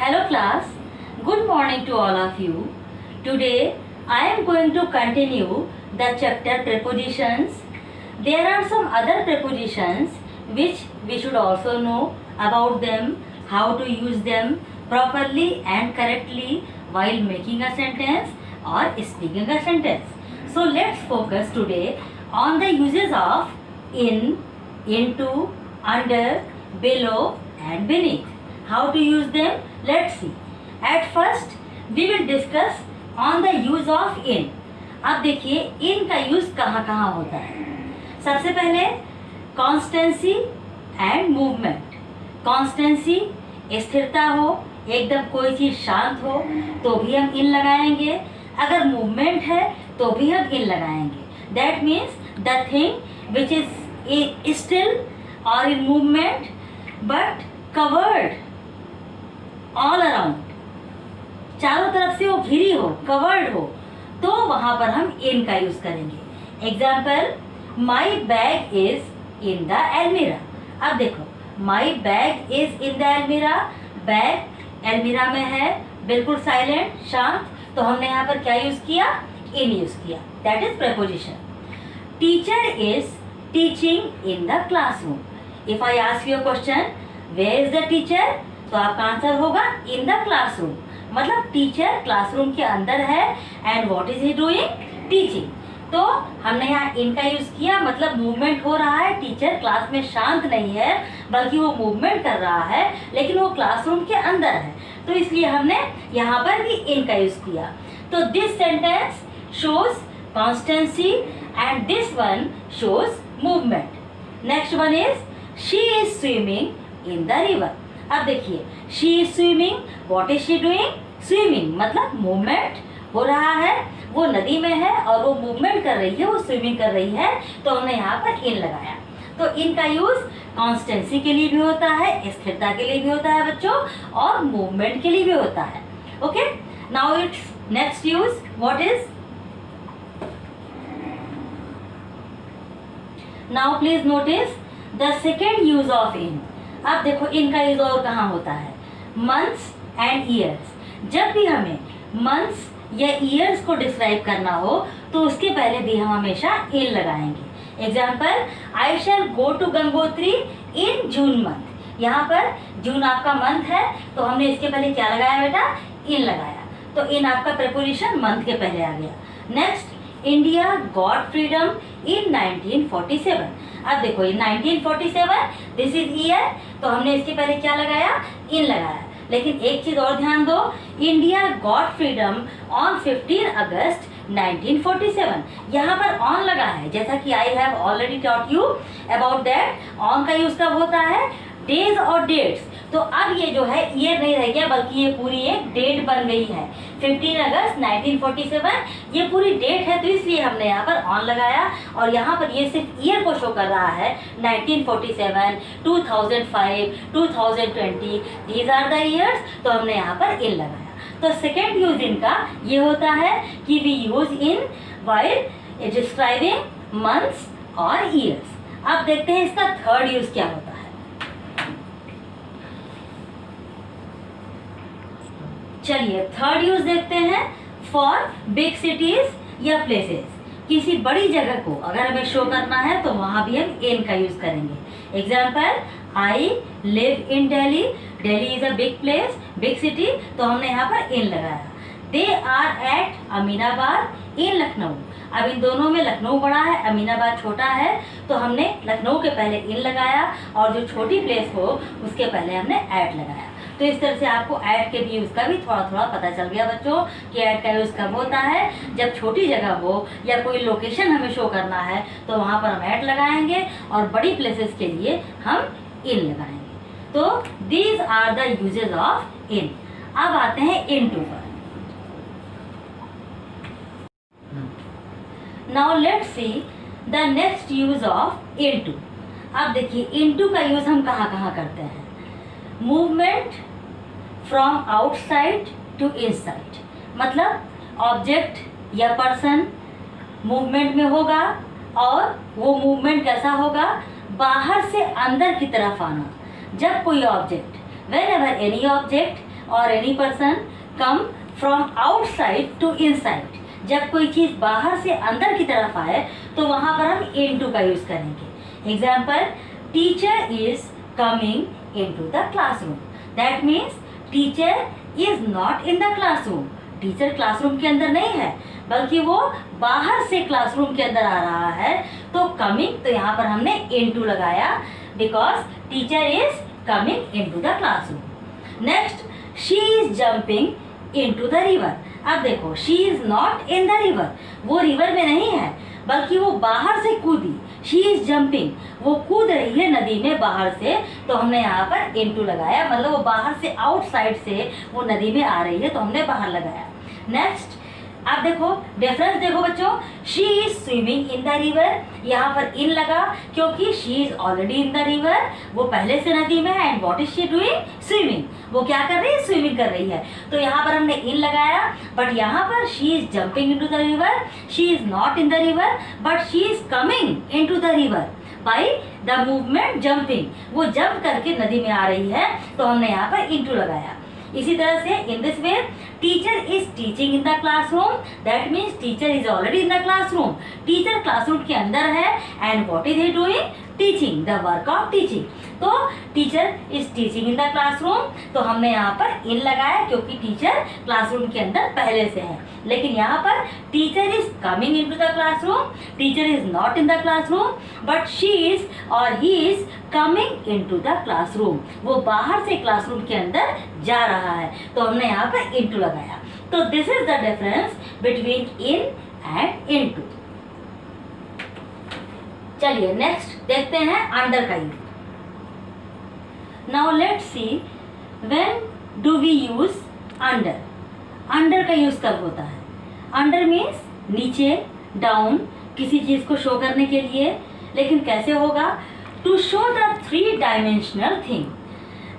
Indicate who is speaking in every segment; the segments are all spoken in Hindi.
Speaker 1: Hello class, good morning to all of you. Today I am going to continue the chapter prepositions. There are some other prepositions which we should also know about them, how to use them properly and correctly while making a sentence or speaking a sentence. So let's focus today on the uses of in, into, under, below and beneath. How to use them? Let's see. At first we will discuss on the use of in. अब देखिए in का यूज कहाँ कहाँ होता है. सबसे पहले कॉन्स्टेंसी एंड मूवमेंट. कॉन्स्टेंसी स्थिरता हो, एकदम कोई चीज़ शांत हो तो भी हम इन लगाएंगे. अगर मूवमेंट है तो भी हम इन लगाएंगे. That means the thing which is still और in movement but covered all around, चारों तरफ से वो घिरी हो, कवर्ड हो, तो वहां पर हम इन का यूज करेंगे. Example, my bag is in the almirah. अब देखो, my bag is in the almirah. Bag almirah में है, बिल्कुल साइलेंट, शांत, तो हमने यहाँ पर क्या यूज किया? इन यूज किया. That is preposition. Teacher is teaching in the classroom. If I ask you question, where is the teacher, तो आपका आंसर होगा इन द क्लासरूम. मतलब टीचर क्लासरूम के अंदर है and what is he doing? Teaching. तो हमने यहाँ इन का यूज किया, मतलब मूवमेंट हो रहा है. टीचर क्लास में शांत नहीं है बल्कि वो मूवमेंट कर रहा है, लेकिन वो क्लासरूम के अंदर है, तो इसलिए हमने यहाँ पर भी इन का यूज किया. तो this sentence shows constituency and this one shows movement. Next one is she is swimming in the river. अब देखिए, she is swimming, what is she doing? Swimming मतलब मूवमेंट हो रहा है, वो नदी में है और वो मूवमेंट कर रही है, वो स्विमिंग कर रही है, तो हमने यहाँ पर इन लगाया. तो इन का यूज कॉन्स्टेंसी के लिए भी होता है, स्थिरता के लिए भी होता है बच्चों, और मूवमेंट के लिए भी होता है. Okay, now it's next use what is. Now please notice the second use of in. अब देखो इनका यूज और कहाँ होता है? Months and years. जब भी हमें मंथ्स या ईयर्स को डिस्क्राइब करना हो तो उसके पहले भी हम हमेशा इन लगाएंगे. Example, I shall go to Gangotri in June month. यहाँ पर जून आपका मंथ है, तो हमने इसके पहले क्या लगाया बेटा? इन लगाया. तो इन आपका प्रेपोजिशन मंथ के पहले आ गया. नेक्स्ट, इंडिया गॉट फ्रीडम इन 1947. अब देखो, ये 1947 दिस इज ईयर, तो हमने इसके पहले क्या लगाया? इन लगाया. लेकिन एक चीज और ध्यान दो, इंडिया गॉट फ्रीडम ऑन 15 अगस्त 1947. यहाँ पर ऑन लगा है, जैसा कि I have already taught you about that. On का यूज कब होता है? डेज और डेट्स. तो अब ये जो है ईयर नहीं रह गया, बल्कि ये पूरी एक डेट बन गई है. 15 अगस्त 1947 ये पूरी डेट है, तो इसलिए हमने यहाँ पर ऑन लगाया. और यहाँ पर ये सिर्फ ईयर को शो कर रहा है. 1947, 2005, 2020, दीज आर द ईयर्स, तो हमने यहाँ पर इन लगाया. तो सेकेंड यूज इनका ये होता है कि we use in while describing months और ईयर्स. अब देखते हैं इसका थर्ड यूज क्या होता है. चलिए थर्ड यूज देखते हैं. फॉर बिग सिटीज या प्लेसेस. किसी बड़ी जगह को अगर हमें शो करना है तो वहां भी हम इन का यूज करेंगे. Example, I live in Delhi. Delhi is a big place, big city, तो हमने यहाँ पर इन लगाया. दे आर एट अमीनाबाद इन लखनऊ. अब इन दोनों में लखनऊ बड़ा है, अमीनाबाद छोटा है, तो हमने लखनऊ के पहले इन लगाया, और जो छोटी प्लेस हो उसके पहले हमने एट लगाया. तो इस तरह से आपको ऐड के भी यूज का भी थोड़ा थोड़ा पता चल गया बच्चों कि ऐड का यूज कब होता है. जब छोटी जगह हो या कोई लोकेशन हमें शो करना है तो वहाँ पर हम ऐड लगाएंगे, और बड़ी प्लेसेस के लिए हम इन लगाएंगे. तो these are the uses of in. अब आते हैं इनटू पर. Now let's see the next use of into. अब देखिए इनटू का यूज हम कहाँ कहाँ करते हैं. Movement from outside to inside. मतलब ऑब्जेक्ट या पर्सन मूवमेंट में होगा, और वो मूवमेंट कैसा होगा? बाहर से अंदर की तरफ आना. जब कोई object, whenever any object और any person come from outside to inside, जब कोई चीज़ बाहर से अंदर की तरफ आए तो वहाँ पर हम इनटू का यूज़ करेंगे। Example, teacher is coming into the classroom. That means teacher is not in the classroom. Teacher classroom के अंदर नहीं है, बल्कि वो बाहर से क्लासरूम के अंदर आ रहा है। तो कमिंग, तो यहाँ पर हमने इनटू लगाया because teacher is coming into the classroom. Next, she is jumping into the river. अब देखो, she is not in the river, वो रिवर में नहीं है, बल्कि वो बाहर से कूदी। शी इज जंपिंग, वो कूद रही है नदी में बाहर से, तो हमने यहाँ पर इनटू लगाया, मतलब वो बाहर से, आउटसाइड से वो नदी में आ रही है, तो हमने बाहर लगाया। नेक्स्ट, आप देखो डिफरेंस देखो बच्चों, she is swimming in the river, यहाँ पर इन लगा क्योंकि she is already in the river, वो पहले से नदी में है। And what is she doing? Swimming, वो क्या कर रही है? स्विमिंग कर रही है। तो यहाँ पर हमने इन लगाया, बट यहाँ पर she is jumping into the river, she is not in the river, but she is coming into the river by the movement jumping, वो जंप करके नदी में आ रही है, तो हमने यहाँ पर इनटू लगाया। इसी तरह से in this way, teacher is teaching in the classroom, that means teacher is already in the classroom, teacher classroom के अंदर है। And what is he doing? Teaching, the work of teaching. तो teacher is teaching in the classroom, तो हमने यहाँ पर इन लगाया क्योंकि टीचर क्लासरूम के अंदर पहले से है। लेकिन यहाँ पर teacher is coming into the classroom, teacher is not in the classroom, but she is और he is coming into the classroom, वो बाहर से क्लासरूम के अंदर जा रहा है, तो हमने यहाँ पर इनटू लगाया। तो this is the difference between in and into. चलिए नेक्स्ट देखते हैं अंडर का use. Now let's see when do we use under. Under का यूज कब होता है? अंडर मीन्स नीचे, डाउन, किसी चीज को शो करने के लिए। लेकिन कैसे होगा? To show the 3 dimensional thing.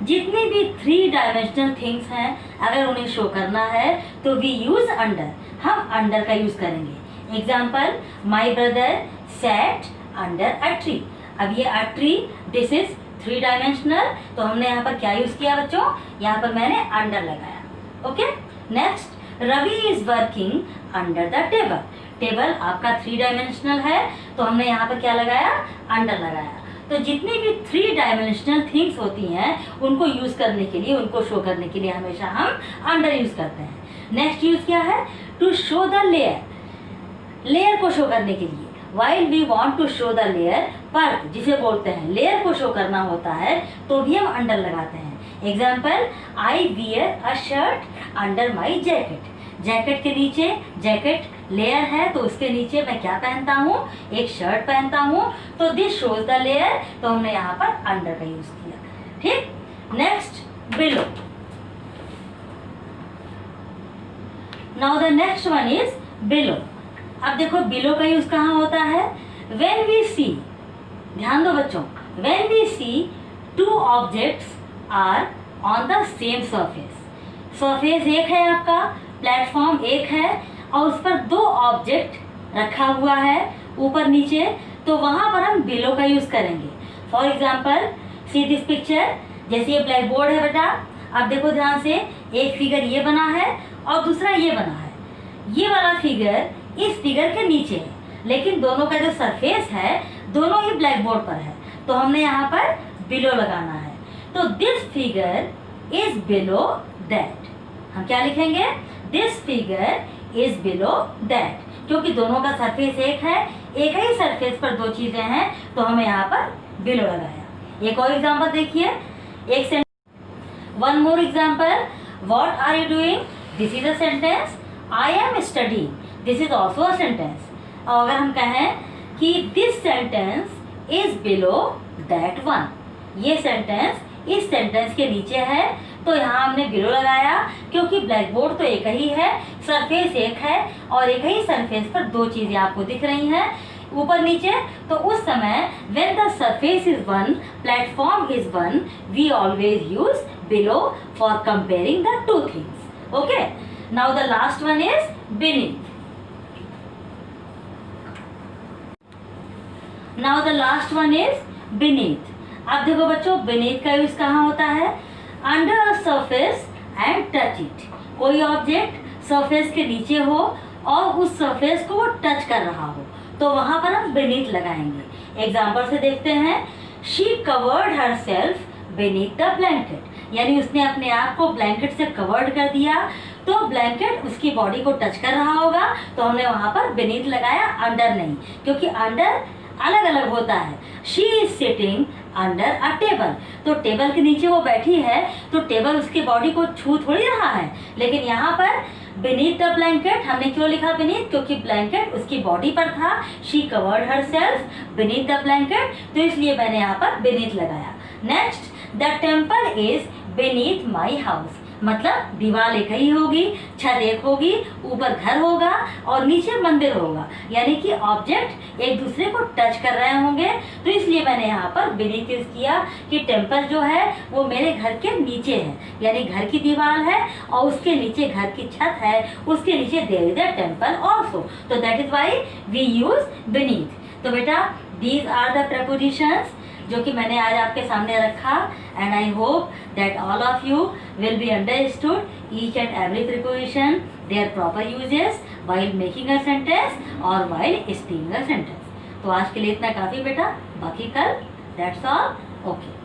Speaker 1: जितनी भी 3 डायमेंशनल थिंग्स हैं, अगर उन्हें शो करना है तो वी यूज अंडर, हम अंडर का यूज करेंगे। Example, my brother sat under a tree. अब ये a tree, this is 3 dimensional, तो हमने यहाँ पर क्या यूज किया बच्चों? यहाँ पर मैंने अंडर लगाया। Okay, next, Ravi is working under the table. Table आपका 3 डायमेंशनल है, तो हमने यहाँ पर क्या लगाया? अंडर लगाया। तो जितनी भी 3 डायमेंशनल थिंग्स होती हैं, उनको यूज करने के लिए, उनको शो करने के लिए हमेशा हम अंडर यूज करते हैं। नेक्स्ट यूज क्या है? To show the layer, layer को शो करने के लिए। While we want to show the layer, पर जिसे बोलते हैं लेयर को शो करना होता है, तो भी हम अंडर लगाते हैं। Example, I wear a shirt under my jacket. Jacket के नीचे, जैकेट लेयर है, तो उसके नीचे मैं क्या पहनता हूँ? एक शर्ट पहनता हूँ, तो दिस शोज द लेयर, तो हमने यहाँ पर अंडर का यूज किया। ठीक, next, below. Now the next one is below. अब देखो बिलो का यूज कहाँ होता है? व्हेन वी सी, ध्यान दो बच्चों, when we see 2 objects are on the same surface. Surface एक है आपका, प्लेटफॉर्म एक है, और उस पर 2 ऑब्जेक्ट रखा हुआ है ऊपर नीचे, तो वहाँ पर हम बिलो का यूज करेंगे। For example, see this picture, जैसे ये ब्लैक बोर्ड है बेटा, अब देखो ध्यान से, एक फिगर ये बना है और दूसरा ये बना है। ये वाला फिगर इस फिगर के नीचे है, लेकिन दोनों का जो सरफेस है दोनों ही ब्लैक बोर्ड पर है, तो हमने यहाँ पर बिलो लगाना है। तो this figure is below that, हम क्या लिखेंगे? This figure is below that, क्योंकि दोनों का सरफेस एक है, एक ही सरफेस पर 2 चीजें हैं, तो हमें यहाँ पर बिलो लगाया। एक और एग्जाम्पल देखिए, एक sentence, one more example, what are you doing? This is a sentence, I am studying, this is also a sentence. और अगर हम कहें कि this sentence is below that one, ये सेंटेंस इस सेंटेंस के नीचे है, तो यहाँ हमने बिलो लगाया, क्योंकि ब्लैक बोर्ड तो एक ही है, सरफेस एक है, और एक ही सरफेस पर 2 चीजें आपको दिख रही हैं ऊपर नीचे। तो उस समय when the surface is one, platform is one, we always use below for comparing the 2 things. Okay, now the last one is beneath. Now the last one is beneath. अब देखो बच्चों, beneath का यूज कहाँ होता है? Under a surface and touch it. कोई ऑब्जेक्ट सरफेस के नीचे हो और उस सरफेस को वो टच कर रहा हो तो वहां पर हम beneath लगाएंगे। एग्जाम्पल से देखते हैं, she covered her self beneath the blanket, यानी उसने अपने आप को ब्लैंकेट से कवर्ड कर दिया, तो ब्लैंकेट उसकी बॉडी को टच कर रहा होगा तो हमने वहां पर beneath लगाया, अंडर नहीं, क्योंकि अंडर अलग अलग होता है। She is sitting under a table, तो टेबल के नीचे वो बैठी है तो टेबल उसकी बॉडी को छू थोड़ी रहा है, लेकिन यहाँ पर beneath द ब्लैंकेट हमने क्यों लिखा beneath, क्योंकि ब्लैंकेट उसकी बॉडी पर था। She covered her self beneath the blanket, तो इसलिए मैंने यहाँ पर beneath लगाया। Next, the temple is beneath my house, मतलब दीवार एक ही होगी, छत एक होगी, ऊपर घर होगा और नीचे मंदिर होगा, यानी कि ऑब्जेक्ट एक दूसरे को टच कर रहे होंगे, तो इसलिए मैंने यहाँ पर beneath यूज किया कि टेम्पल जो है वो मेरे घर के नीचे है, यानी घर की दीवार है और उसके नीचे घर की छत है, उसके नीचे there is a temple also, तो that is why we use beneath। तो बेटा दीज आर द prepositions जो कि मैंने आज आपके सामने रखा, and I hope that all of you will be understood each and every preposition, there proper uses while making a sentence और व्हाइल स्पीकिंग अ सेंटेंस। तो आज के लिए इतना काफ़ी बेटा, बाकी कल, दैट्स ऑल, ओके।